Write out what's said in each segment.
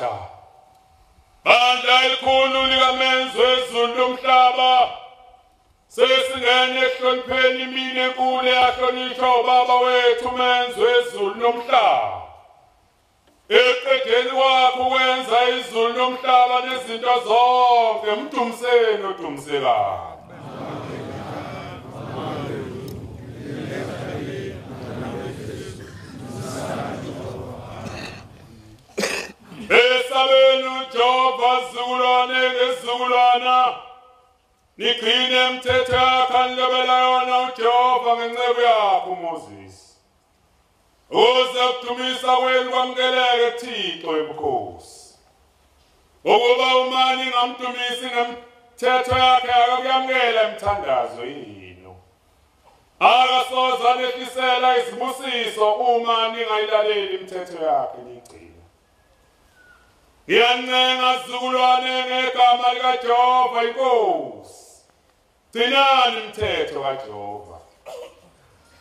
Sabatha bandla elikhulu likamenzi wezulu lomhlaba sesingene ehlonipheni imini enkulu yahlonishwa ubaba wethu menzi wezulu lomhlaba eqedeni kwakho wenza izulu lomhlaba nezinto zonke mdumiseni odumisekayo. Esabenu Jehova zukulwane ngezizukulwana nigcine imithetho yakho nilobela yona uJehova ngenceku yakho Moses uze kudumisa kwenu kwamukeleke Thixo ebukhosi ukuba umani ngamdumisi ngemithetho yakhe akakuyamukela imithandazo yino akasoza nehlisela isibusiso uma ningayilaleli imithetho yakhe nigcine. Ngiyancenga zizukulwane ngegama likaJehova inkosi gcinani imithetho kaJehova.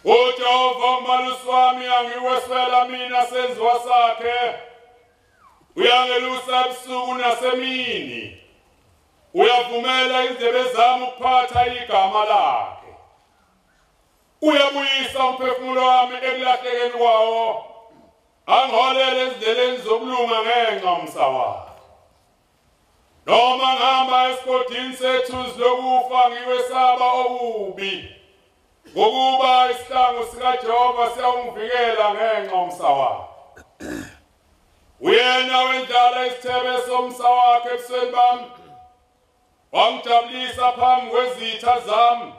uJehova umalusi wami angiweswela mina senziwa sakhe uyangelusa ebusuku nasemini uyavumela indlebe zami ukuphatha igama lakhe uyabuyisa umphefumulo wami ekulahlekeni kwawo angiholele ezindleleni zokulunga ngenxa yomsawakhe. Noma ngihamba esigodini sethuzi lokufa ngiwesaba okubi ngokuba isihlangu sikaJehova siyawungivikela ngenxa yomsawakhe. Uyena wendlala isithebe somsawakhe ebusweni bami wangijabulisa phambi kwezitha zami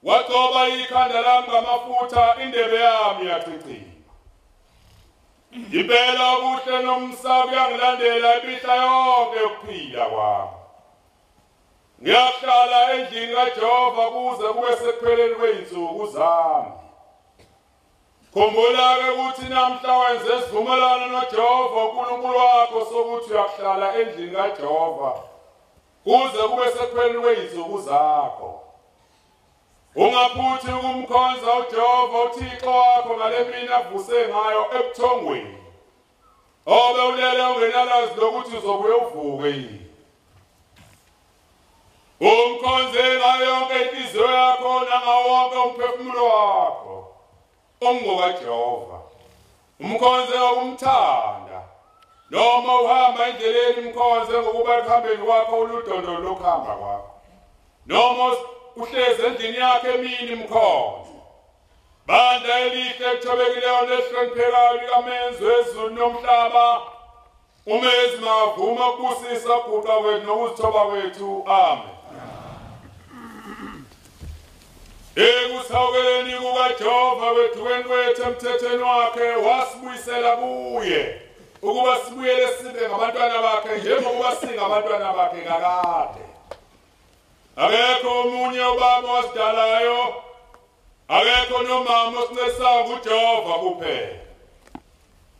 wagcoba ikhanda lami ngamafutha indebe yami yachicima. Impela okuhle nomsaba kuyangilandela imihla yonke yokuphila kwami. Ngiyahlala endlini kaJehova kuze kube sekupheleni kwey'nsuku zami. Khumbula-ke ukuthi namhla wenze isivumelwano noJehova uNkulunkulu wakho sokuthi uyahlala endlini kaJehova kuze kube sekupheleni kwey'nsuku zakho. Ungaphuthi ukumkhonza uJehova uThixo wakho ngale mini avuse ngayo ebuthongweni obe ulele ungenalazi lokuthi uzobuye uvuke yini. Umkhonze ngayo yonke inhliziyo yakho nangawo wonke umphefumulo wakho ongokaJehova. Umkhonze ngokumthanda noma uhamba endleleni umkhonze ngokuba ekuhambeni kwakho uludondolo lokuhamba kwakho noma uhlezi endlini yakhe emini mkhonza. Bandla elihle ekuthobekileyo nesihloniphekayo likamenzi wezulu nomhlaba umezi mavuma ukubusisa ukuguqa kwethu nokuzithoba kwethu. Amen. Ekusawukeleni kukaJehova kwethukeni kwethu emthethweni wakhe wasibuyisela kuye ukuba sibuyele sibe ngabantwana bakhe njengokuba singabantwana bakhe kakade. Akekho omunye ubaba wasidalayo akekho nomama osinesayo nguJehova kuphela.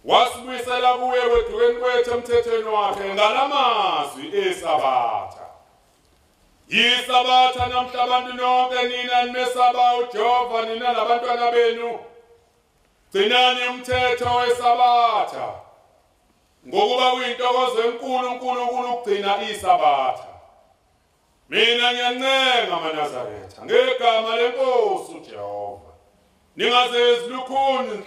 Wasibuyisela kuye kwethukeni kwethu emthethweni wakhe ngalamazwi eSabatha. Yisabatha namhla abantu nonke nina nimesaba uJehova nina nabantwana benu gcinani umthetho weSabatha ngokuba kuyintokozo enkulu uNkulunkulu ukugcina iSabatha. Mina ngiyancenga amaNazaretha ngegama lenkosi uJehova ningazezi lukhuni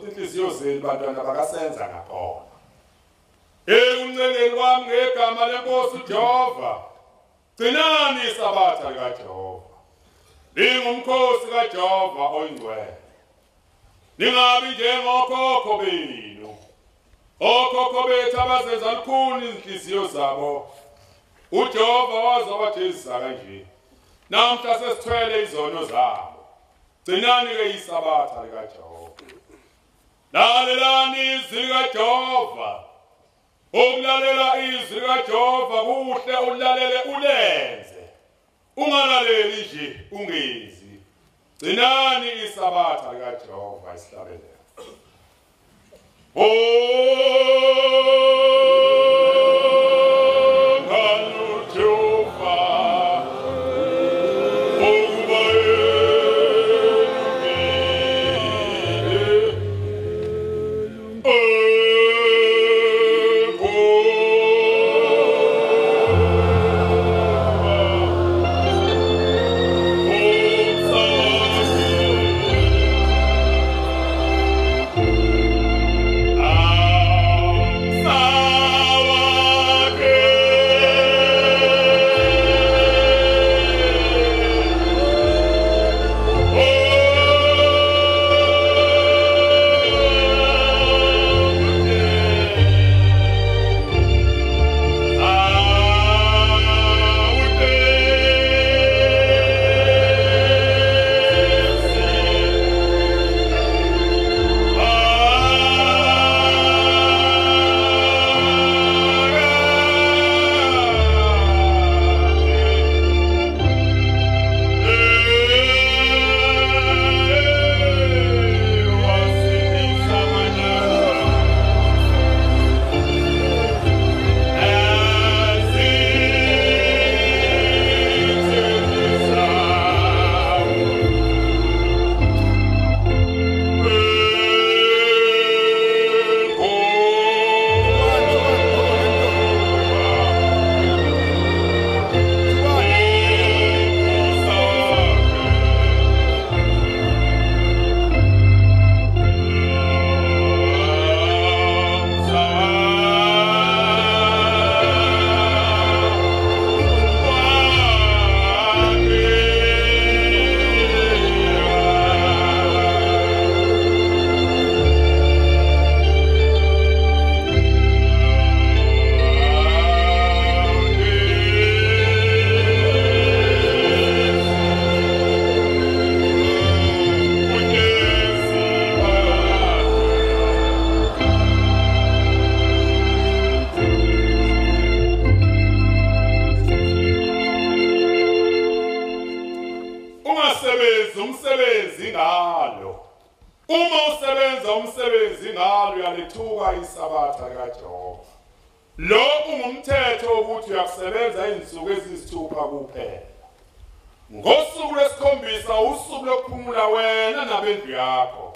inhliziyo zenu bantwana bakasenza ngakhona. Ekuncengeni kwami ngegama lenkosi uJehova gcinani iSabatha likaJehova. Lingumkhosi kaJehova oyingcwele. Ningabi njengokhokho benu. Okhokho bethu abazenza lukhuni inhliziyo zabo. uJehova wazobajezisa kanje. Namhla sesithwele izono zabo. Gcinani-ke iSabatha likaJehova. Lalelani izwi likaJehova. Ukulalela izwi likaJehova kuhle ulalele ulenze. Ungalaleli nje ungezi. Gcinani iSabatha likaJehova isihlabelele. Oh wenza umsebenzi ngalo. Uma usebenza umsebenzi ngalo uyalithuka isabatha kaJehova. Lo ungumthetho ukuthi uyakusebenza izinsuku ezisithupha kuphela. Ngosuku lwesikhombisa usuku lokuphumula wena nabendlu yakho.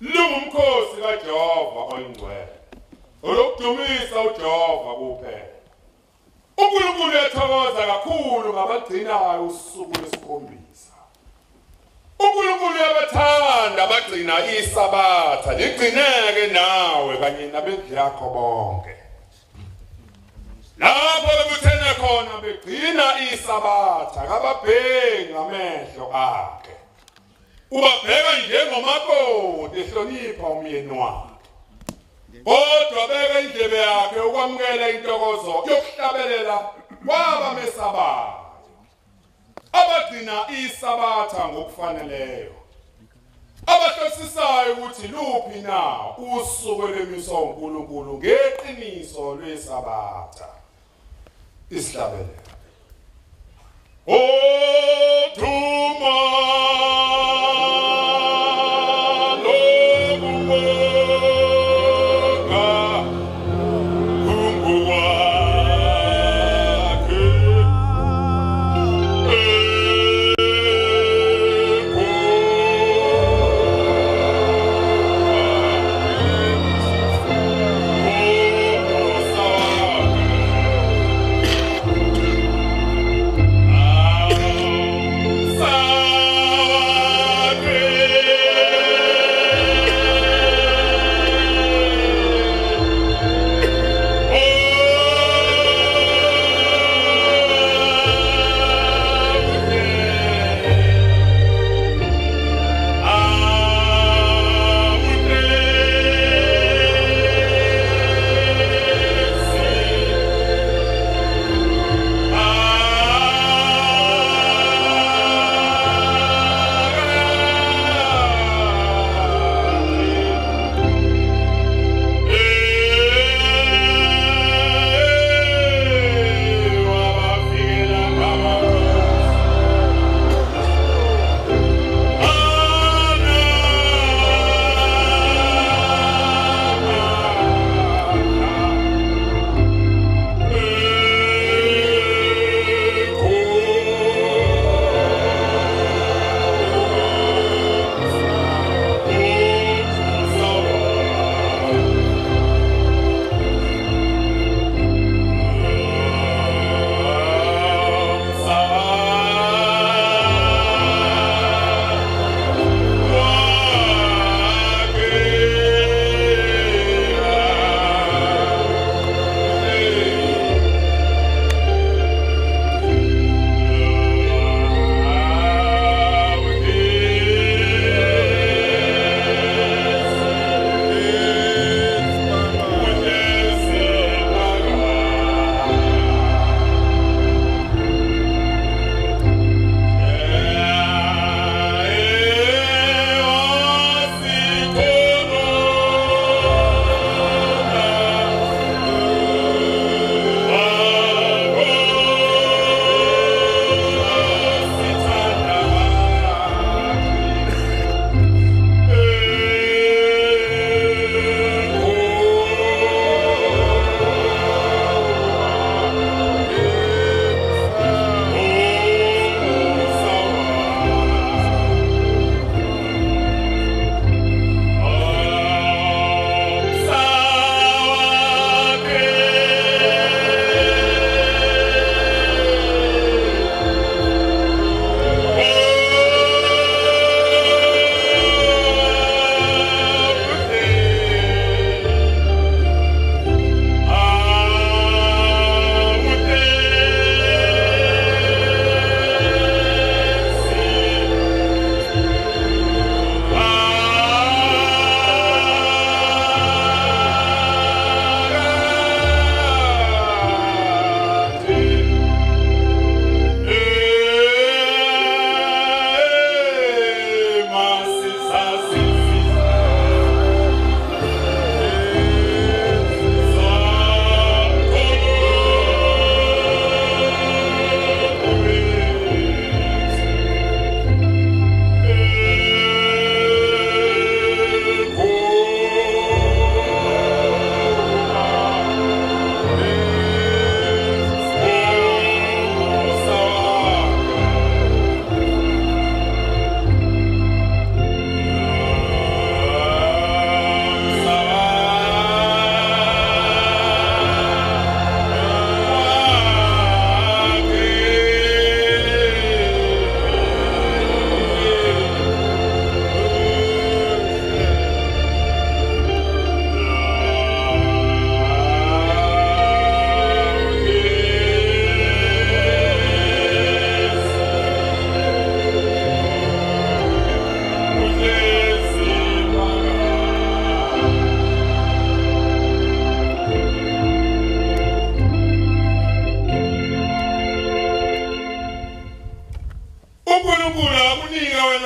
Lungumkhosi kaJehova oyingcwele. Olokudumisa uJehova kuphela. uNkulunkulu uyathokoza kakhulu ngabagcinayo usuku lwesikhombisa. uNkulunkulu uyabathanda abagcina isabatha ligcineke nawe kanye nabendlu yakho bonke. Lapho bebuthene khona begcina isabatha kababheki ngamehlo akhe. Ubabheka njengomakoti ehlonipha umyeni wakhe. Kodwa beka indlebe yakhe ukwamukela intokozo yokuhlabelela kwabamesabayo. Abagcina isabatha ngokufaneleyo. Abahlosisayo ukuthi luphi na usuku lwemiswa uNkulunkulu ngeqiniso lwesabatha. Isihlabelelo. Othuma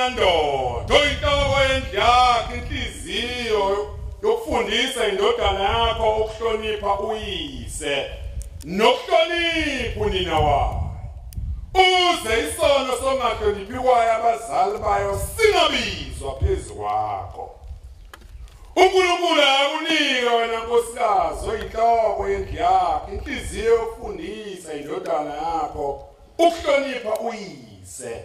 Ubona ndoda oyinhloko yendlu yakhe inhliziyo yokufundisa indodana yakho ukuhlonipha uyise nokuhlonipha unina wayo. Uze isono songahloniphi kwayo abazali bayo singabizwa phezu kwakho. uNkulunkulu akunika wena nkosikazi oyinhloko yendlu yakhe inhliziyo yokufundisa indodana yakho ukuhlonipha uyise.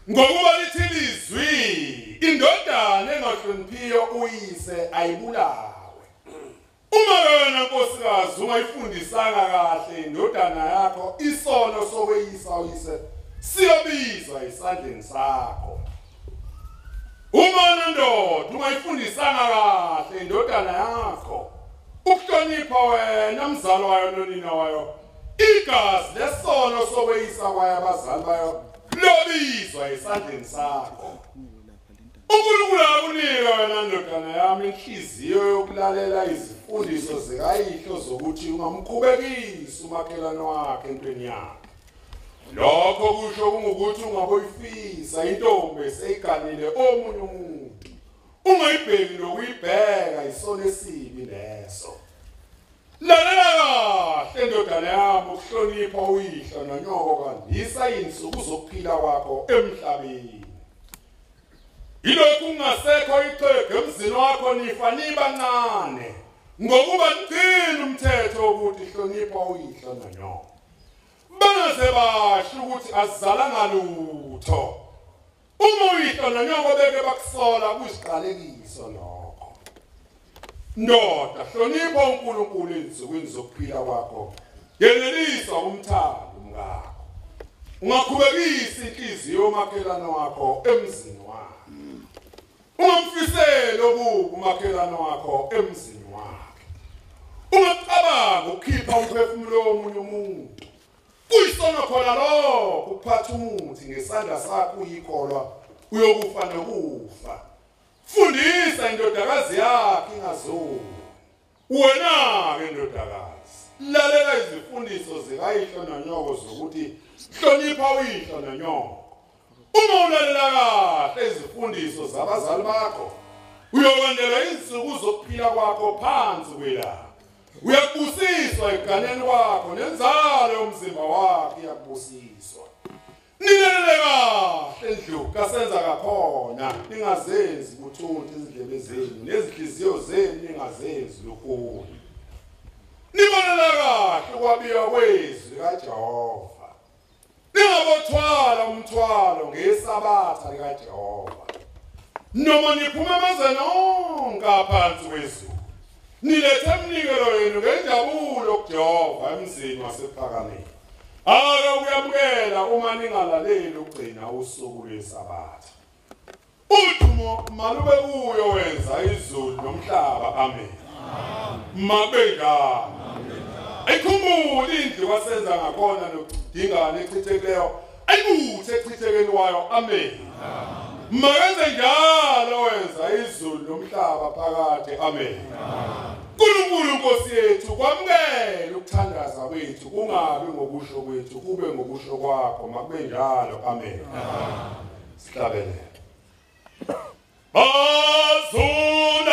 Ngokuba lithi lizwi indodana engahloniphiyo uyise ayibulawe. Uma wena nkosikazi ungayifundisanga kahle indodana yakho isono sokweyisa uyise siyobizwa esandleni sakho. Uma ndoda ungayifundisanga kahle indodana yakho ukuhlonipha wena mzali wayo nonina wayo igazi lesono sokweyisa kwayo abazali bayo lobizwa esandleni sakho. uNkulunkulu akunika wena ndodana yami inhliziyo yokulalela izifundiso zikayihlo zokuthi ungamqhubekisi umakhelwane wakhe entweni yakhe. Lokho kusho kungukuthi ungaboyifisa intombi eseyiganile omunye umuntu. Ungayibheki nokuyibheka isono esibi leso. Lalela kahle ndodana yami ukuhlonipha uyihlo nonyoko kwandisa insuku zokuphila kwakho emhlabeni. Ilokhu ungasekho ixhego emzini wakho nifa nibancane ngokuba niqina umthetho wokuthi hlonipha uyihlo nonyoko. Bangaze basho ukuthi azizalanga lutho. Uma uyihlo nonyoko beke bakusola kuyiqalekiso lokho. Ndoda hlonipha uNkulunkulu ezinsukwini zokuphila kwakho. Yenelisa umthando umkakho. Ungaqhubekisa inhliziyo yomakhelwane wakho emzini wakho. Ungamfiseli okubi umakhelwane wakho emzini wakhe. Ungacabanga ukukhipha umphefumulo womunye umuntu. Kuyisono khona lokho ukuphatha umuthi ngesandla sakho uyikholwa uyokufa nokufa. Fundisa indodakazi yakhe ingazoni. Wena ke ndodakazi lalela izifundiso zikayihlo nonyoko zokuthi hlonipha uyihlo nonyoko. Uma ulalela kahle izifundiso zabazali bakho uyokwendelwa izinsuku zokuphila kwakho phansi kwelanga. Uyakubusiswa eganeni kwakho nenzalo yomzimba wakho iyakubusiswa. Nilalele kahle endlu kasenza kakhona ningazenzi buthuntu izindlebe zenu nezinhliziyo zenu ningazenzi lokhu. Nibonelela kahle ukwabiwa kwezwi kaJehova. Ningabothwala umthwalo ngesabatha likaJehova. Noma niphumamaza nonke phansi kwezulu. Nilethe umnikelo wenu ngenjabulo kuJehova emzini wasephakameni. Ake uyamukela uma ningalaleli ukugcina usuku lwesabatha. Udumo malube kuyo wenza izulu nomhlaba. Amen. Mabeka. Ayikhumbule indlu kwasenza ngakhona nokudingana echithekeleyo. Ayibuthe echithekeni wayo. Amen. Makenze njalo wenza izulu nomhlaba phakathi. Amen. uNkulunkulu Nkosi yethu kwamukela ukuthandaza kwethu kungabi ngokusho kwethu kube ngokusho kwakho makube njalo. Amen. Sihlabelele. Bazuna